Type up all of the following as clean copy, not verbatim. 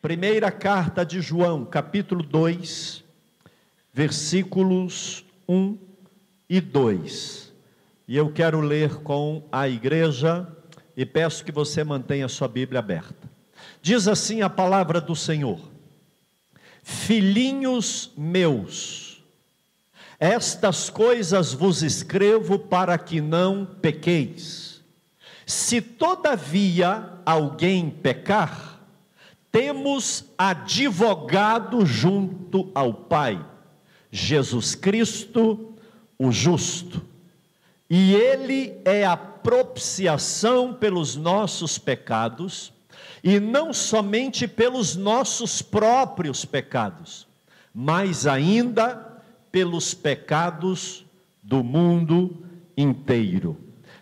Primeira carta de João, capítulo 2, versículos 1 e 2. E eu quero ler com a igreja e peço que você mantenha sua Bíblia aberta. Diz assim a palavra do Senhor: Filhinhos meus, estas coisas vos escrevo para que não pequeis. Se todavia alguém pecar, temos advogado junto ao Pai, Jesus Cristo, o justo. E Ele é a propiciação pelos nossos pecados, e não somente pelos nossos próprios pecados, mas ainda pelos pecados do mundo inteiro.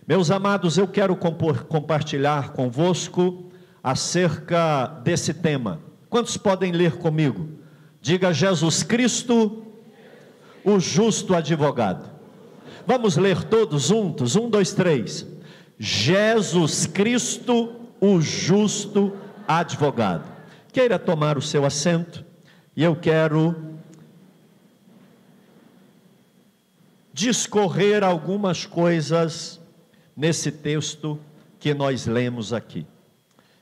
Meus amados, eu quero compartilhar convosco acerca desse tema. Quantos podem ler comigo? Diga: Jesus Cristo, o justo advogado. Vamos ler todos juntos? 1, 2, 3. Jesus Cristo, o justo advogado. Queira tomar o seu assento, e eu quero discorrer algumas coisas nesse texto que nós lemos aqui.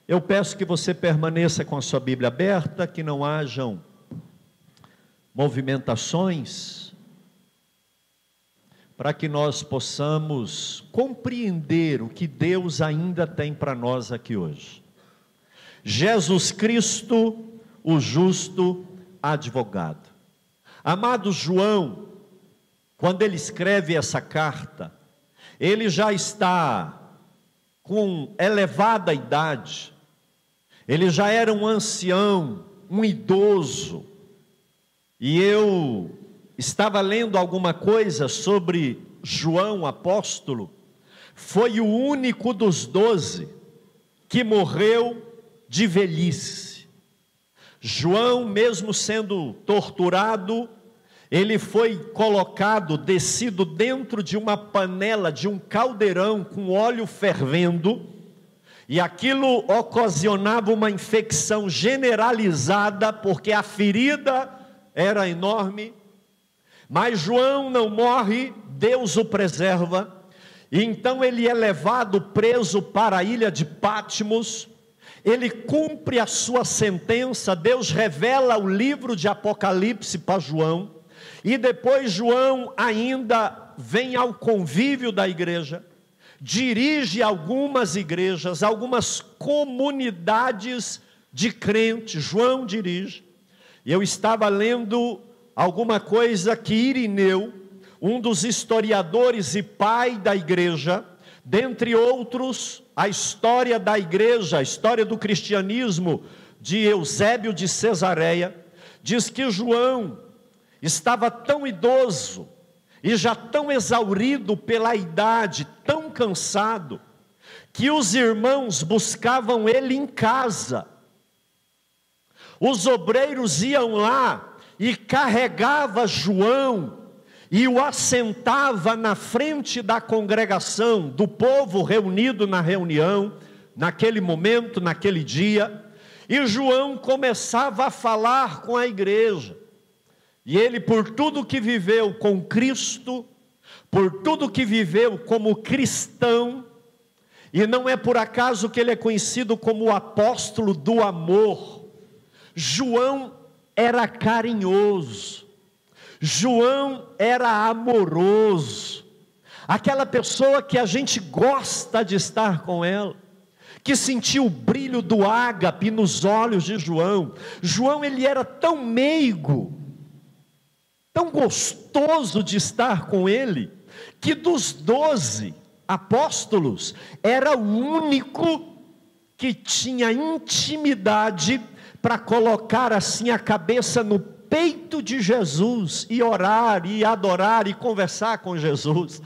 Eu peço que você permaneça com a sua Bíblia aberta, que não hajam movimentações, para que nós possamos compreender o que Deus ainda tem para nós aqui hoje. Jesus Cristo, o justo advogado. Amado João, quando ele escreve essa carta, ele já está com elevada idade. Ele já era um ancião, um idoso, e eu estava lendo alguma coisa sobre João apóstolo. Foi o único dos 12 que morreu de velhice. João, mesmo sendo torturado, ele foi colocado, descido dentro de uma panela, de um caldeirão com óleo fervendo, e aquilo ocasionava uma infecção generalizada, porque a ferida era enorme. Mas João não morre, Deus o preserva, e então ele é levado preso para a ilha de Patmos. Ele cumpre a sua sentença, Deus revela o livro de Apocalipse para João, e depois João ainda vem ao convívio da igreja, dirige algumas igrejas, algumas comunidades de crentes. João dirige. E eu estava lendo alguma coisa que Irineu, um dos historiadores e pai da igreja, dentre outros, a história da igreja, a história do cristianismo de Eusébio de Cesareia, diz que João estava tão idoso e já tão exaurido pela idade, tão cansado, que os irmãos buscavam ele em casa. Os obreiros iam lá e carregava João e o assentava na frente da congregação, do povo reunido na reunião, naquele momento, naquele dia, e João começava a falar com a igreja. E ele, por tudo que viveu com Cristo, por tudo que viveu como cristão, e não é por acaso que ele é conhecido como o apóstolo do amor, João era carinhoso, João era amoroso, aquela pessoa que a gente gosta de estar com ela, que sentiu o brilho do ágape nos olhos de João. João, ele era tão meigo, tão gostoso de estar com ele, que dos 12 apóstolos, era o único que tinha intimidade para colocar assim a cabeça no peito de Jesus, e orar, e adorar, e conversar com Jesus.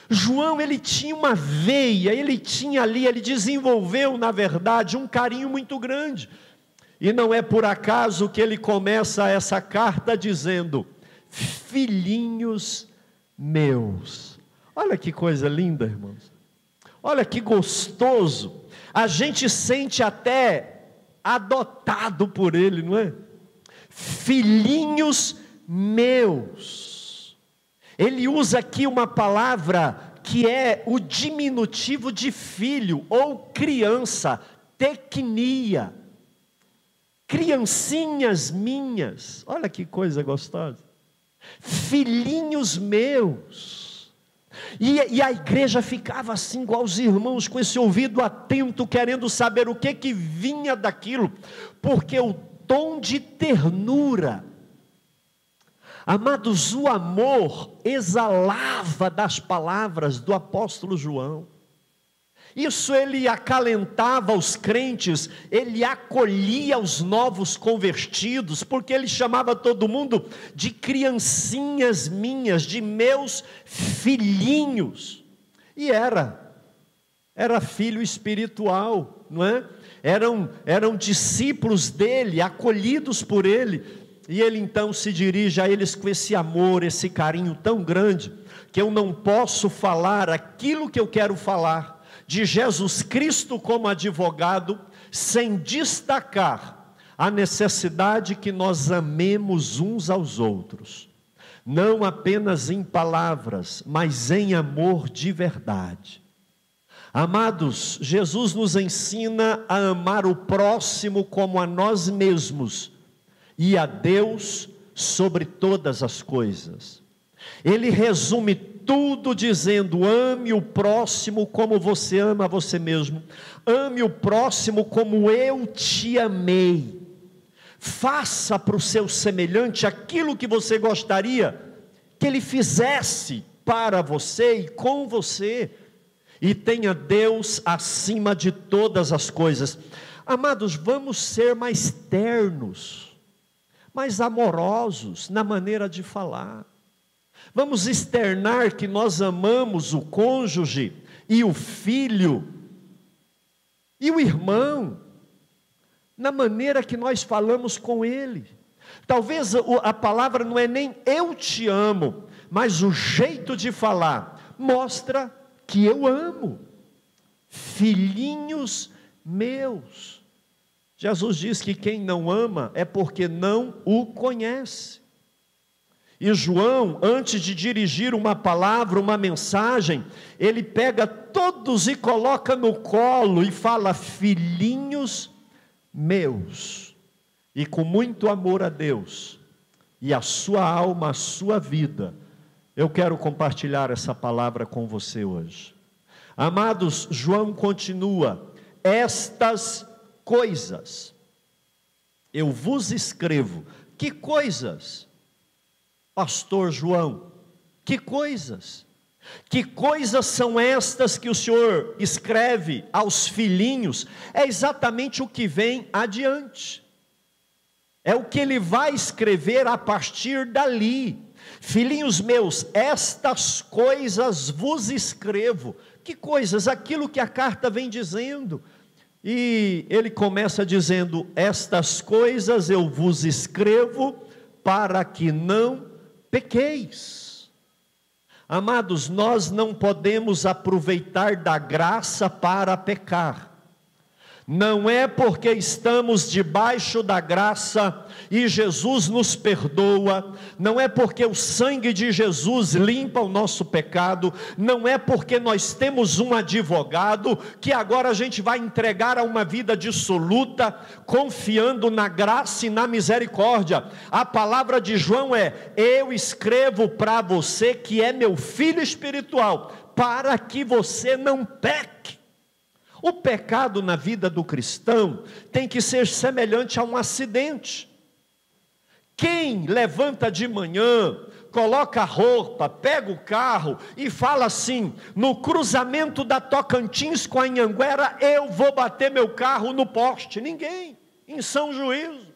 João, ele tinha uma veia, ele tinha ali, ele desenvolveu na verdade um carinho muito grande, e não é por acaso que ele começa essa carta dizendo: filhinhos meus. Olha que coisa linda, irmãos, olha que gostoso, a gente sente até adotado por Ele, não é? Filhinhos meus. Ele usa aqui uma palavra que é o diminutivo de filho ou criança, tecnia. Criancinhas minhas, olha que coisa gostosa. Filhinhos meus. E a igreja ficava assim, igual os irmãos, com esse ouvido atento, querendo saber o que vinha daquilo, porque o tom de ternura, amados, o amor exalava das palavras do apóstolo João. Isso ele acalentava os crentes, ele acolhia os novos convertidos, porque ele chamava todo mundo de criancinhas minhas, de meus filhinhos. E era filho espiritual, não é? Eram discípulos dele, acolhidos por ele. E ele então se dirige a eles com esse amor, esse carinho tão grande, que eu não posso falar aquilo que eu quero falar de Jesus Cristo como advogado, sem destacar a necessidade que nós amemos uns aos outros, não apenas em palavras, mas em amor de verdade. Amados, Jesus nos ensina a amar o próximo como a nós mesmos, e a Deus sobre todas as coisas. Ele resume tudo dizendo: ame o próximo como você ama você mesmo, ame o próximo como eu te amei, faça para o seu semelhante aquilo que você gostaria que ele fizesse para você e com você, e tenha Deus acima de todas as coisas. Amados, vamos ser mais ternos, mais amorosos na maneira de falar. Vamos externar que nós amamos o cônjuge e o filho e o irmão, na maneira que nós falamos com ele. Talvez a palavra não é nem eu te amo, mas o jeito de falar mostra que eu amo. Filhinhos meus. Jesus diz que quem não ama é porque não o conhece. E João, antes de dirigir uma palavra, uma mensagem, ele pega todos e coloca no colo e fala: filhinhos meus. E com muito amor a Deus e a sua alma, a sua vida, eu quero compartilhar essa palavra com você hoje. Amados, João continua: estas coisas eu vos escrevo. Que coisas? Pastor João, que coisas? Que coisas são estas que o Senhor escreve aos filhinhos? É exatamente o que vem adiante. É o que ele vai escrever a partir dali. Filhinhos meus, estas coisas vos escrevo. Que coisas? Aquilo que a carta vem dizendo. E ele começa dizendo: estas coisas eu vos escrevo para que não pequeis. Amados, nós não podemos aproveitar da graça para pecar. Não é porque estamos debaixo da graça e Jesus nos perdoa, não é porque o sangue de Jesus limpa o nosso pecado, não é porque nós temos um advogado que agora a gente vai entregar a uma vida dissoluta, confiando na graça e na misericórdia. A palavra de João é: eu escrevo para você que é meu filho espiritual, para que você não peque. O pecado na vida do cristão tem que ser semelhante a um acidente. Quem levanta de manhã, coloca a roupa, pega o carro e fala assim: no cruzamento da Tocantins com a Anhanguera, eu vou bater meu carro no poste? Ninguém, em São Juízo.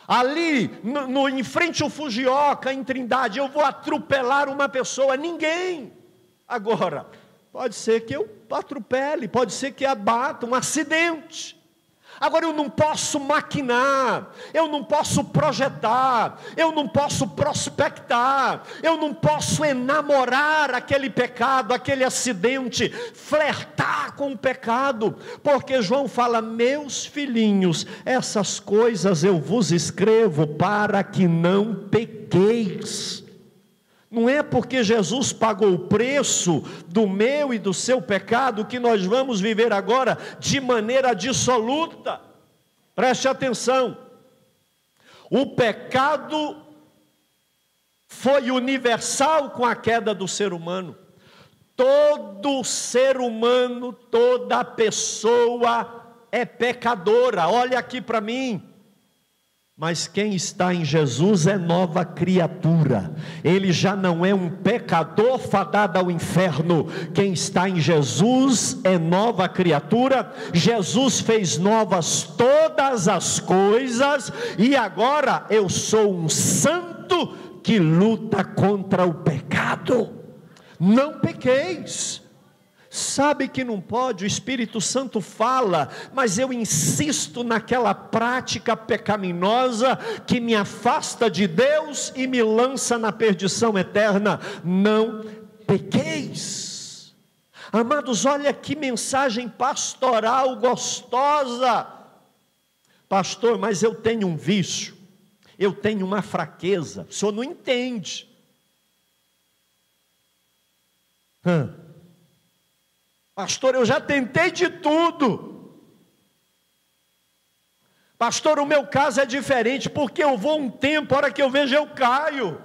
Ali, em frente ao Fujioka, em Trindade, eu vou atropelar uma pessoa? Ninguém. Agora, pode ser que eu atropele, pode ser que abata, um acidente. Agora eu não posso maquinar, eu não posso projetar, eu não posso prospectar, eu não posso enamorar aquele pecado, aquele acidente, flertar com o pecado, porque João fala: meus filhinhos, essas coisas eu vos escrevo para que não pequeis. Não é porque Jesus pagou o preço do meu e do seu pecado que nós vamos viver agora de maneira dissoluta. Preste atenção, o pecado foi universal com a queda do ser humano. Todo ser humano, toda pessoa é pecadora. Olha aqui para mim. Mas quem está em Jesus é nova criatura. Ele já não é um pecador fadado ao inferno. Quem está em Jesus é nova criatura. Jesus fez novas todas as coisas, e agora eu sou um santo que luta contra o pecado. Não pequeis. Sabe que não pode, o Espírito Santo fala, mas eu insisto naquela prática pecaminosa que me afasta de Deus e me lança na perdição eterna. Não pequeis. Amados, olha que mensagem pastoral gostosa. Pastor, mas eu tenho um vício, eu tenho uma fraqueza, o senhor não entende. Pastor, eu já tentei de tudo. Pastor, o meu caso é diferente, porque eu vou um tempo, a hora que eu vejo eu caio.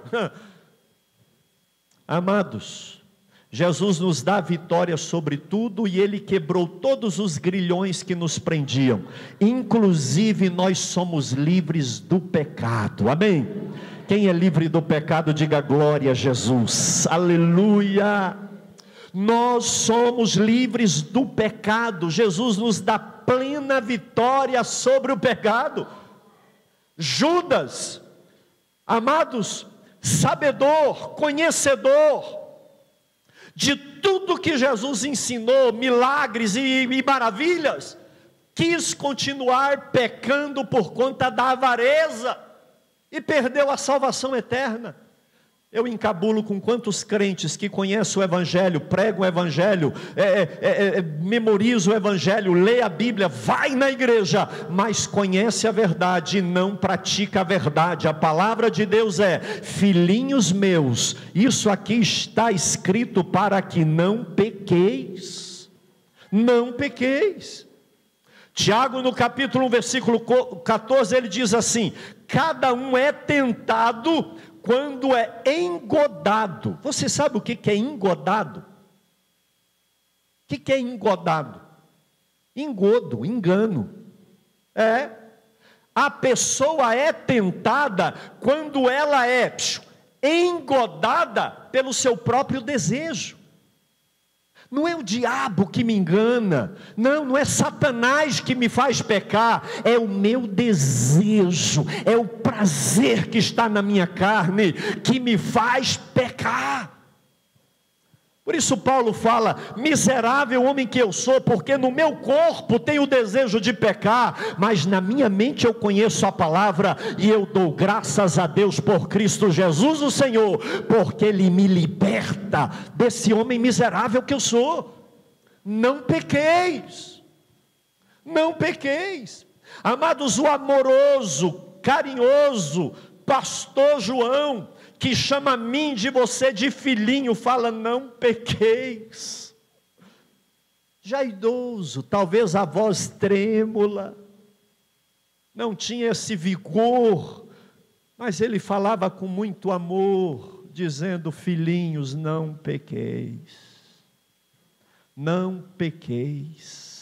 Amados, Jesus nos dá vitória sobre tudo, e Ele quebrou todos os grilhões que nos prendiam. Inclusive nós somos livres do pecado, amém? Quem é livre do pecado, diga glória a Jesus, aleluia. Nós somos livres do pecado. Jesus nos dá plena vitória sobre o pecado. Judas, amados, sabedor, conhecedor de tudo que Jesus ensinou, milagres e maravilhas, quis continuar pecando por conta da avareza e perdeu a salvação eterna. Eu encabulo com quantos crentes que conhecem o Evangelho, pregam o Evangelho, memorizam o Evangelho, lê a Bíblia, vai na igreja, mas conhece a verdade e não pratica a verdade. A palavra de Deus é: filhinhos meus, isso aqui está escrito para que não pequeis. Não pequeis. Tiago, no capítulo 1, versículo 14, ele diz assim: cada um é tentado quando é engodado. Você sabe o que é engodado? O que é engodado? Engodo, engano. A pessoa é tentada quando ela é engodada pelo seu próprio desejo. Não é o diabo que me engana, não é Satanás que me faz pecar, é o meu desejo, é o prazer que está na minha carne que me faz pecar. Por isso Paulo fala: miserável homem que eu sou, porque no meu corpo tenho o desejo de pecar, mas na minha mente eu conheço a palavra, e eu dou graças a Deus por Cristo Jesus o Senhor, porque Ele me liberta desse homem miserável que eu sou. Não pequeis, não pequeis. Amados, o amoroso, carinhoso pastor João, que chama a mim de você de filhinho, fala: não pequeis. Já idoso, talvez a voz trêmula, não tinha esse vigor, mas ele falava com muito amor, dizendo: filhinhos, não pequeis, não pequeis.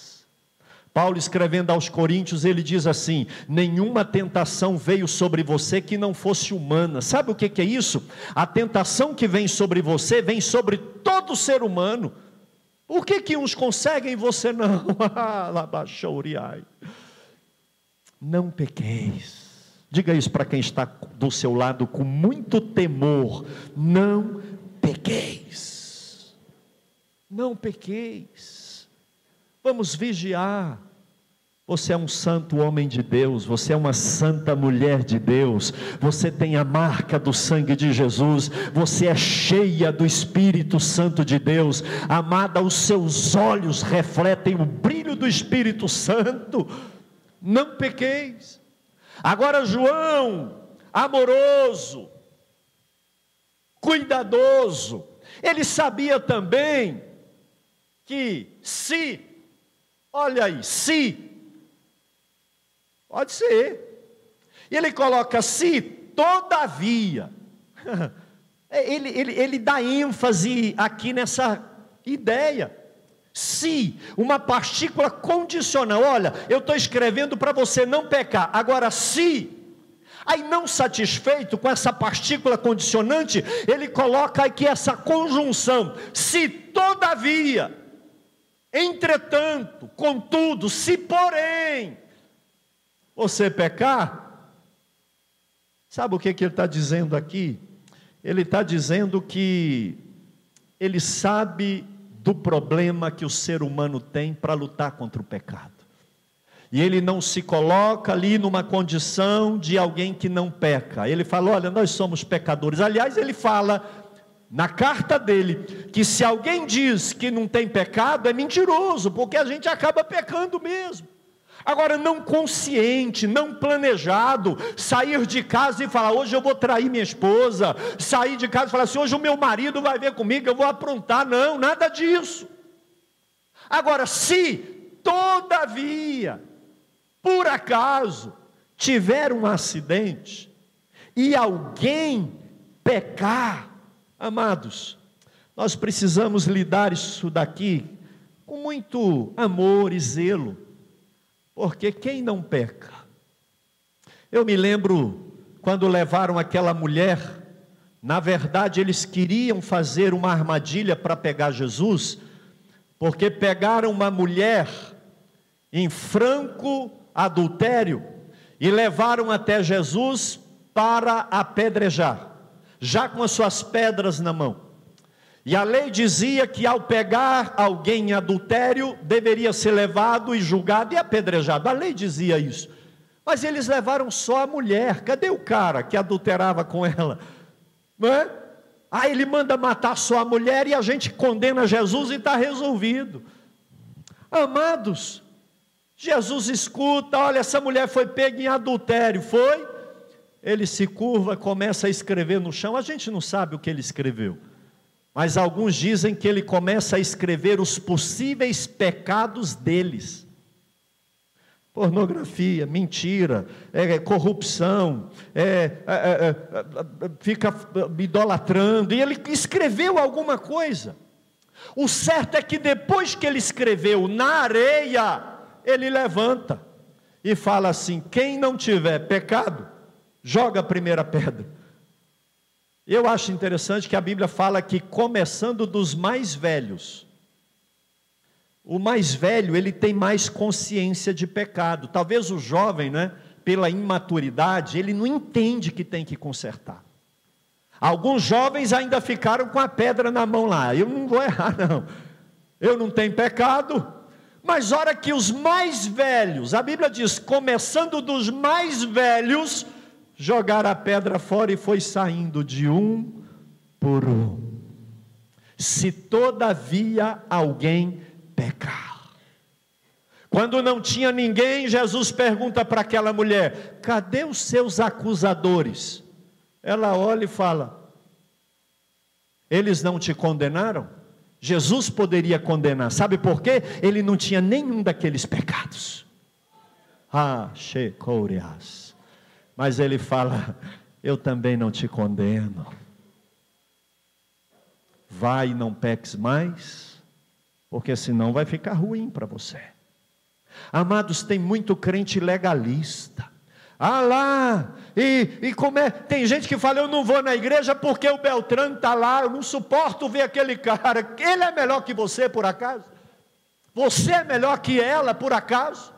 Paulo, escrevendo aos Coríntios, ele diz assim: nenhuma tentação veio sobre você que não fosse humana. Sabe o que é isso? A tentação que vem sobre você, vem sobre todo ser humano. Por que uns conseguem e você não? Não pequeis. Diga isso para quem está do seu lado com muito temor: não pequeis, não pequeis. Vamos vigiar, Você é um santo homem de Deus, você é uma santa mulher de Deus, você tem a marca do sangue de Jesus, você é cheia do Espírito Santo de Deus. Amada, os seus olhos refletem o brilho do Espírito Santo. Não pequeis. Agora João, amoroso, cuidadoso, ele sabia também que olha aí, pode ser. E ele coloca se, todavia. Ele dá ênfase aqui nessa ideia. Se, uma partícula condicional. Olha, eu estou escrevendo para você não pecar. Agora, se. Aí, não satisfeito com essa partícula condicionante, ele coloca aqui essa conjunção. Se, todavia. Entretanto, contudo, se porém você pecar, sabe o que ele está dizendo aqui? Ele está dizendo que ele sabe do problema que o ser humano tem para lutar contra o pecado. E ele não se coloca ali numa condição de alguém que não peca. Ele fala, olha, nós somos pecadores. Aliás, ele fala na carta dele, que se alguém diz que não tem pecado, é mentiroso, porque a gente acaba pecando mesmo. Agora, não consciente, não planejado, sair de casa e falar, hoje eu vou trair minha esposa, sair de casa e falar assim, hoje o meu marido vai ver comigo, eu vou aprontar. Não, nada disso. Agora, se todavia, por acaso, tiver um acidente, e alguém pecar, amados, nós precisamos lidar isso daqui com muito amor e zelo, porque quem não peca? Eu me lembro quando levaram aquela mulher, na verdade eles queriam fazer uma armadilha para pegar Jesus, porque pegaram uma mulher em franco adultério e levaram até Jesus para apedrejar, já com as suas pedras na mão. E a lei dizia que ao pegar alguém em adultério, deveria ser levado e julgado e apedrejado. A lei dizia isso. Mas eles levaram só a mulher. Cadê o cara que adulterava com ela? Não é? Aí ele manda matar só a mulher e a gente condena Jesus e está resolvido. Amados, Jesus escuta, olha, essa mulher foi pega em adultério, foi? Ele se curva, começa a escrever no chão. A gente não sabe o que ele escreveu, mas alguns dizem que ele começa a escrever os possíveis pecados deles. Pornografia, mentira, corrupção, fica idolatrando, e ele escreveu alguma coisa. O certo é que depois que ele escreveu na areia, ele levanta e fala assim, quem não tiver pecado, joga a primeira pedra. Eu acho interessante que a Bíblia fala que começando dos mais velhos, o mais velho, ele tem mais consciência de pecado. Talvez o jovem, né, pela imaturidade, ele não entende que tem que consertar. Alguns jovens ainda ficaram com a pedra na mão lá, eu não vou errar não, eu não tenho pecado. Mas hora que os mais velhos, a Bíblia diz, começando dos mais velhos, jogaram a pedra fora e foi saindo de um por um. Se todavia alguém pecar. Quando não tinha ninguém, Jesus pergunta para aquela mulher, cadê os seus acusadores? Ela olha e fala, eles não te condenaram? Jesus poderia condenar, sabe por quê? Ele não tinha nenhum daqueles pecados. Mas ele fala, eu também não te condeno. Vai e não peques mais, porque senão vai ficar ruim para você. Amados, tem muito crente legalista. Como é? Tem gente que fala, eu não vou na igreja porque o Beltrano está lá, eu não suporto ver aquele cara. Ele é melhor que você, por acaso? Você é melhor que ela, por acaso?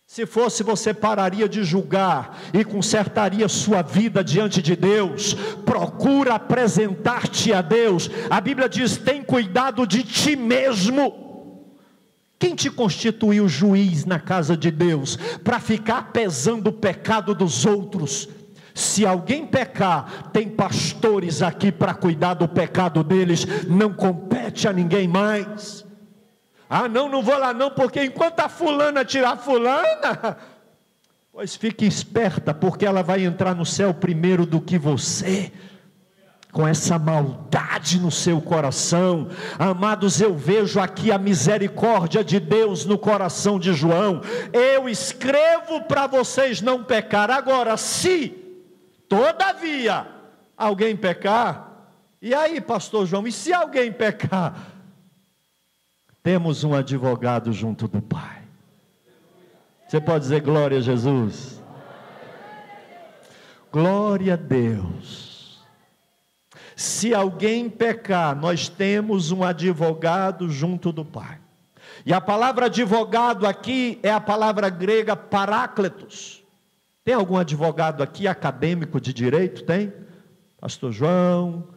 Se fosse, você pararia de julgar e consertaria sua vida diante de Deus. Procura apresentar-te a Deus. A Bíblia diz, tem cuidado de ti mesmo. Quem te constituiu juiz na casa de Deus para ficar pesando o pecado dos outros? Se alguém pecar, tem pastores aqui para cuidar do pecado deles, não compete a ninguém mais. Ah, não vou lá não, porque enquanto a fulana tirar a fulana, pois fique esperta, porque ela vai entrar no céu primeiro do que você, com essa maldade no seu coração. Amados, eu vejo aqui a misericórdia de Deus no coração de João. Eu escrevo para vocês não pecar. Agora, se todavia alguém pecar, e aí, pastor João, e se alguém pecar? Temos um advogado junto do Pai. Você pode dizer glória a Jesus? Glória a Deus. Se alguém pecar, nós temos um advogado junto do Pai. E a palavra advogado aqui é a palavra grega parácletos. Tem algum advogado aqui acadêmico de direito? Tem? Pastor João,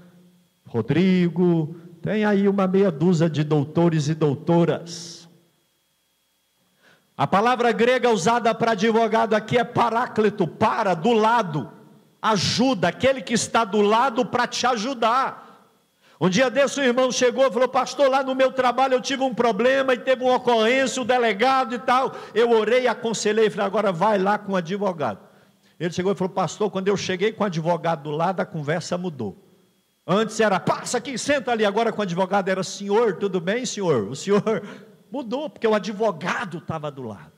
Rodrigo, tem aí uma meia dúzia de doutores e doutoras. A palavra grega usada para advogado aqui é paráclito, para, do lado, ajuda, aquele que está do lado para te ajudar. Um dia desse, um irmão chegou e falou: pastor, lá no meu trabalho eu tive um problema e teve uma ocorrência, o delegado e tal. Eu orei, aconselhei, falei: agora vai lá com o advogado. Ele chegou e falou: pastor, quando eu cheguei com o advogado do lado, a conversa mudou. Antes era: passa aqui, senta ali. Agora com o advogado era: senhor, tudo bem, senhor? O senhor mudou, porque o advogado estava do lado.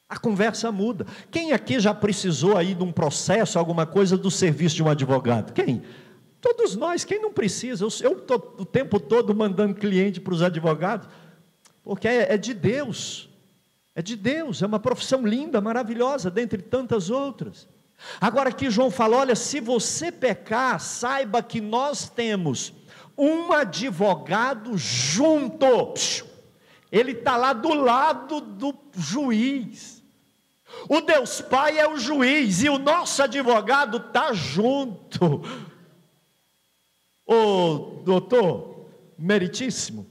A conversa muda. Quem aqui já precisou aí de um processo, alguma coisa, do serviço de um advogado? Quem? Todos nós. Quem não precisa? Eu estou o tempo todo mandando cliente para os advogados, porque é de Deus. É de Deus, é uma profissão linda, maravilhosa, dentre tantas outras. Agora aqui João fala: olha, se você pecar, saiba que nós temos um advogado junto. Ele está lá do lado do juiz. O Deus Pai é o juiz e o nosso advogado está junto. Ô doutor meritíssimo,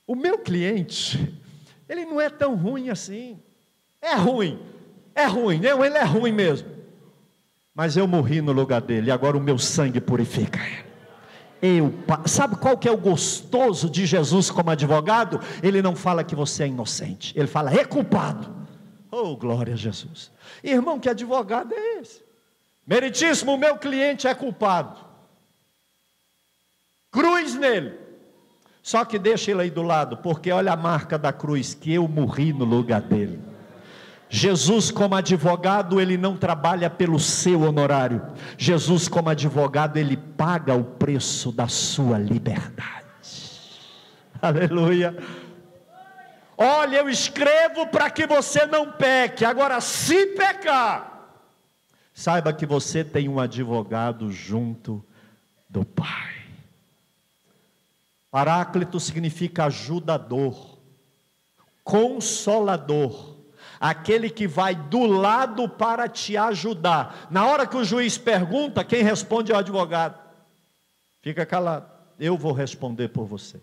o meu cliente, ele não é tão ruim assim. É ruim, não, ele é ruim mesmo. Mas eu morri no lugar dele, e agora o meu sangue purifica ele. Sabe qual que é o gostoso de Jesus como advogado? Ele não fala que você é inocente, ele fala: é culpado. Oh, glória a Jesus. Irmão, que advogado é esse? Meritíssimo, o meu cliente é culpado. Cruz nele. Só que deixa ele aí do lado, porque olha a marca da cruz, que eu morri no lugar dele. Jesus como advogado, ele não trabalha pelo seu honorário. Jesus como advogado, ele paga o preço da sua liberdade. Aleluia. Olha, eu escrevo para que você não peque. Agora, se pecar, saiba que você tem um advogado junto do Pai. Paráclito significa ajudador, consolador, aquele que vai do lado para te ajudar. Na hora que o juiz pergunta, quem responde é o advogado. Fica calado, eu vou responder por você.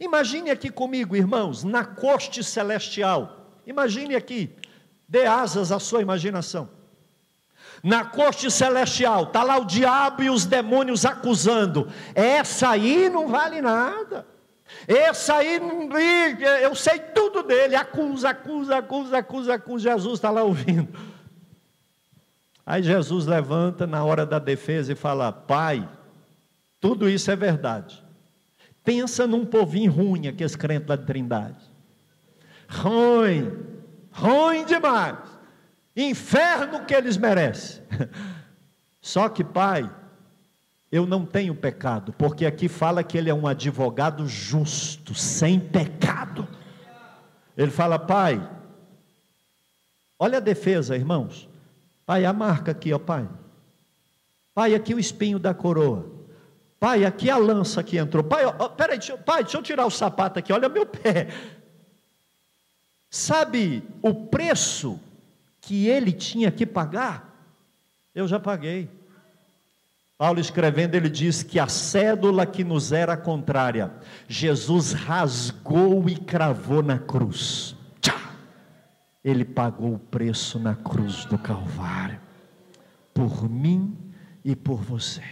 Imagine aqui comigo, irmãos, na corte celestial. Imagine aqui, dê asas à sua imaginação. Na corte celestial, está lá o diabo e os demônios acusando. Essa aí não vale nada. Esse aí, eu sei tudo dele. Acusa. Jesus está lá ouvindo. Aí Jesus levanta na hora da defesa e fala: Pai, tudo isso é verdade. Pensa num povinho ruim, aqueles crentes da Trindade. Ruim demais. Inferno que eles merecem. Só que, Pai, eu não tenho pecado, porque aqui fala que ele é um advogado justo, sem pecado. Ele fala: Pai, olha a defesa, irmãos. Pai, a marca aqui, ó Pai. Pai, aqui o espinho da coroa. Pai, aqui a lança que entrou. Pai, peraí, Pai, deixa eu tirar o sapato aqui, olha meu pé. Sabe o preço que ele tinha que pagar? Eu já paguei. Paulo escrevendo, ele diz que a cédula que nos era contrária, Jesus rasgou e cravou na cruz. Tchá! Ele pagou o preço na cruz do Calvário, por mim e por você.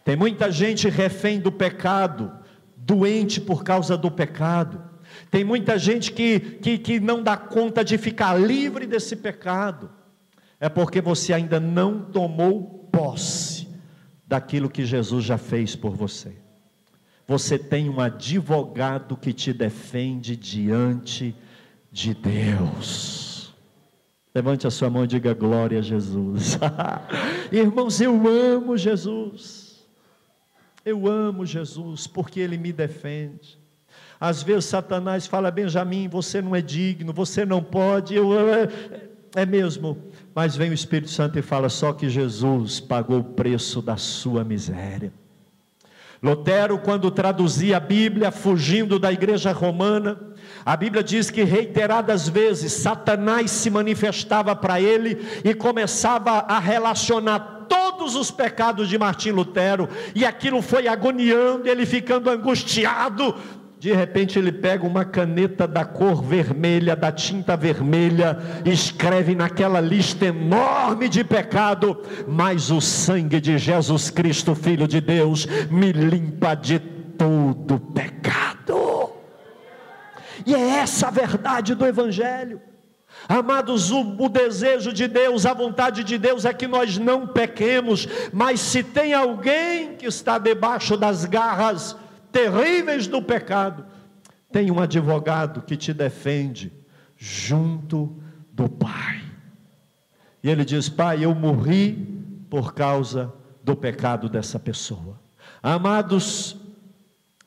Tem muita gente refém do pecado, doente por causa do pecado. Tem muita gente que não dá conta de ficar livre desse pecado. É porque você ainda não tomou posse daquilo que Jesus já fez por você. Você tem um advogado que te defende diante de Deus. Levante a sua mão e diga glória a Jesus. Irmãos, eu amo Jesus. Eu amo Jesus porque Ele me defende. Às vezes Satanás fala: Benjamim, você não é digno, você não pode. É mesmo, mas vem o Espírito Santo e fala: só que Jesus pagou o preço da sua miséria. Lutero, quando traduzia a Bíblia, fugindo da igreja romana, a Bíblia diz que reiteradas vezes Satanás se manifestava para ele e começava a relacionar todos os pecados de Martim Lutero, e aquilo foi agoniando, ele ficando angustiado. De repente ele pega uma caneta da cor vermelha, da tinta vermelha, escreve naquela lista enorme de pecado: mas o sangue de Jesus Cristo, Filho de Deus, me limpa de todo pecado. E é essa a verdade do Evangelho. Amados, o desejo de Deus, a vontade de Deus é que nós não pequemos, mas se tem alguém que está debaixo das garras terríveis do pecado, tem um advogado que te defende junto do Pai. E ele diz: Pai, eu morri por causa do pecado dessa pessoa. Amados,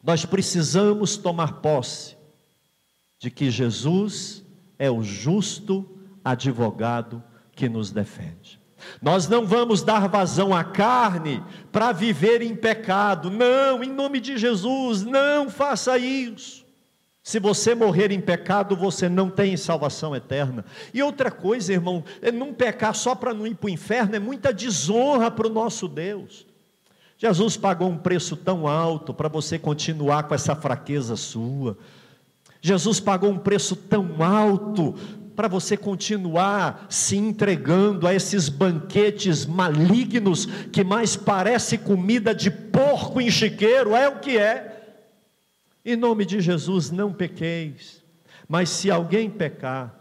nós precisamos tomar posse de que Jesus é o justo advogado que nos defende. Nós não vamos dar vazão à carne para viver em pecado. Não, em nome de Jesus, não faça isso. Se você morrer em pecado, você não tem salvação eterna. E outra coisa, irmão, não pecar só para não ir para o inferno é muita desonra para o nosso Deus. Jesus pagou um preço tão alto para você continuar com essa fraqueza sua. Jesus pagou um preço tão alto para você continuar se entregando a esses banquetes malignos, que mais parece comida de porco em chiqueiro, é o que é. Em nome de Jesus, não pequeis, mas se alguém pecar,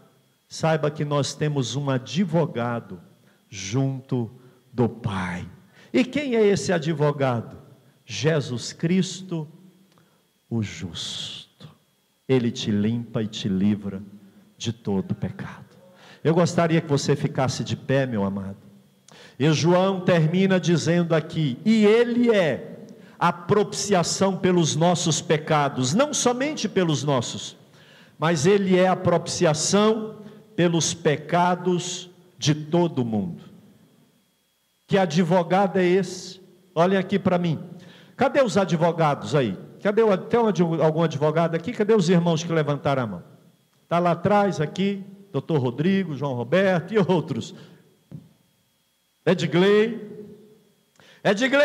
saiba que nós temos um advogado junto do Pai. E quem é esse advogado? Jesus Cristo, o justo. Ele te limpa e te livra de todo pecado. Eu gostaria que você ficasse de pé, meu amado. E João termina dizendo aqui: e Ele é a propiciação pelos nossos pecados, não somente pelos nossos, mas Ele é a propiciação pelos pecados de todo mundo. Que advogado é esse? Olhem aqui para mim. Cadê os advogados aí? Tem algum advogado aqui? Cadê os irmãos que levantaram a mão? Está lá atrás aqui, doutor Rodrigo, João Roberto e outros. Edgley,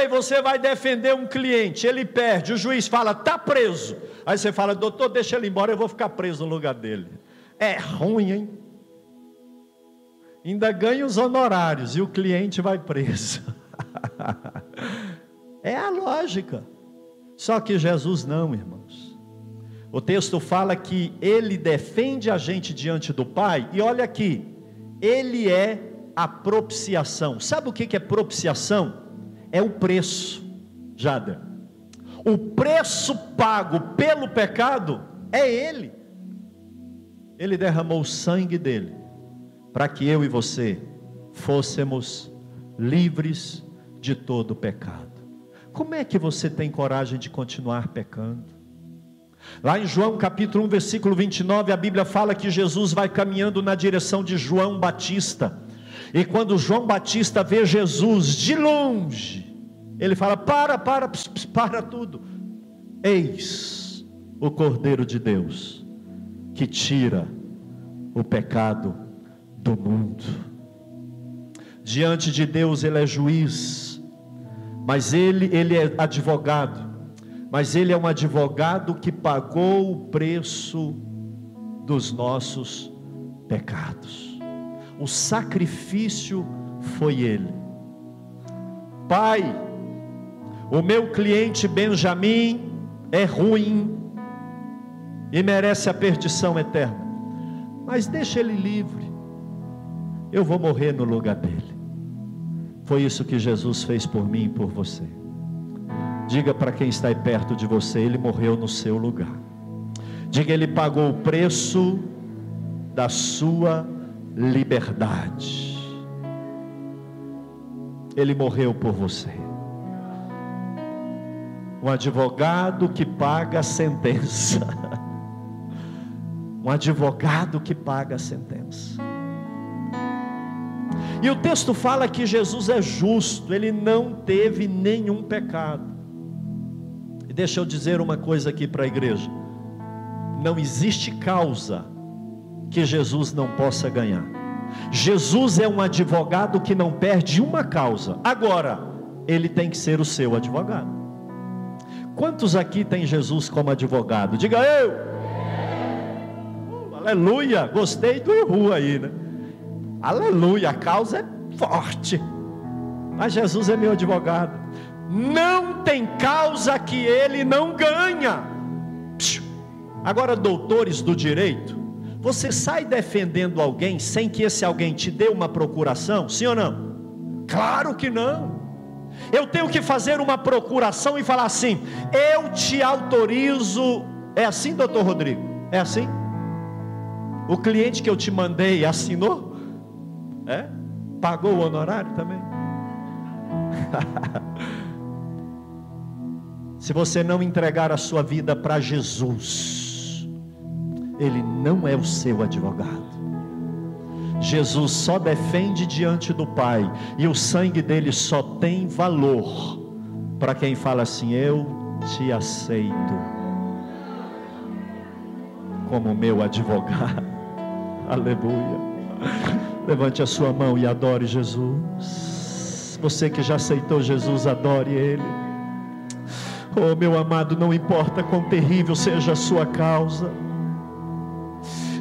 você vai defender um cliente, ele perde, o juiz fala: está preso. Aí você fala: doutor, deixa ele embora, eu vou ficar preso no lugar dele. É ruim, hein? Ainda ganha os honorários e o cliente vai preso. É a lógica. Só que Jesus não, irmãos. O texto fala que Ele defende a gente diante do Pai. E olha aqui, Ele é a propiciação. Sabe o que é propiciação? É o preço, Jader. O preço pago pelo pecado é Ele. Ele derramou o sangue dele para que eu e você fôssemos livres de todo pecado. Como é que você tem coragem de continuar pecando? Lá em João capítulo 1, versículo 29, a Bíblia fala que Jesus vai caminhando na direção de João Batista. E quando João Batista vê Jesus de longe, ele fala: para tudo. Eis o Cordeiro de Deus, que tira o pecado do mundo. Diante de Deus Ele é juiz. Mas ele é advogado, mas ele é um advogado que pagou o preço dos nossos pecados. O sacrifício foi ele. Pai, o meu cliente Benjamim é ruim e merece a perdição eterna, mas deixa ele livre, eu vou morrer no lugar dele. Foi isso que Jesus fez por mim e por você. Diga para quem está aí perto de você: ele morreu no seu lugar. Diga: ele pagou o preço da sua liberdade. Ele morreu por você. Um advogado que paga a sentença. Um advogado que paga a sentença. E o texto fala que Jesus é justo, ele não teve nenhum pecado. E deixa eu dizer uma coisa aqui para a igreja: não existe causa que Jesus não possa ganhar. Jesus é um advogado que não perde uma causa. Agora, ele tem que ser o seu advogado. Quantos aqui tem Jesus como advogado? Diga eu. Aleluia, gostei do Ihu aí, né? Aleluia, a causa é forte, mas Jesus é meu advogado. Não tem causa que ele não ganha. Agora, doutores do direito, você sai defendendo alguém sem que esse alguém te dê uma procuração? Sim ou não? Claro que não. Eu tenho que fazer uma procuração e falar assim: eu te autorizo. É assim, doutor Rodrigo? É assim? O cliente que eu te mandei assinou? É? Pagou o honorário também? Se você não entregar a sua vida para Jesus, ele não é o seu advogado. Jesus só defende diante do Pai, e o sangue dele só tem valor para quem fala assim: eu te aceito como meu advogado. Aleluia. Levante a sua mão e adore Jesus. Você que já aceitou Jesus, adore Ele. Oh, meu amado, não importa quão terrível seja a sua causa,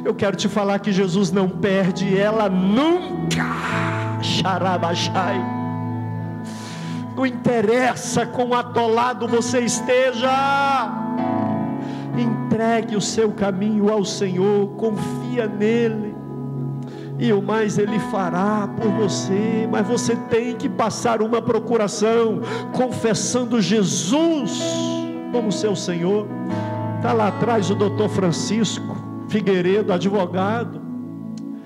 eu quero te falar que Jesus não perde ela nunca. Xarabachai. Não interessa quão atolado você esteja, entregue o seu caminho ao Senhor, confia nele, e o mais ele fará por você. Mas você tem que passar uma procuração, confessando Jesus como seu Senhor. Está lá atrás o doutor Francisco Figueiredo, advogado.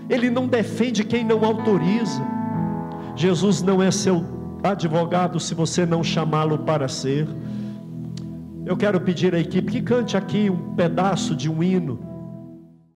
Ele não defende quem não autoriza. Jesus não é seu advogado se você não chamá-lo para ser. Eu quero pedir à equipe que cante aqui um pedaço de um hino.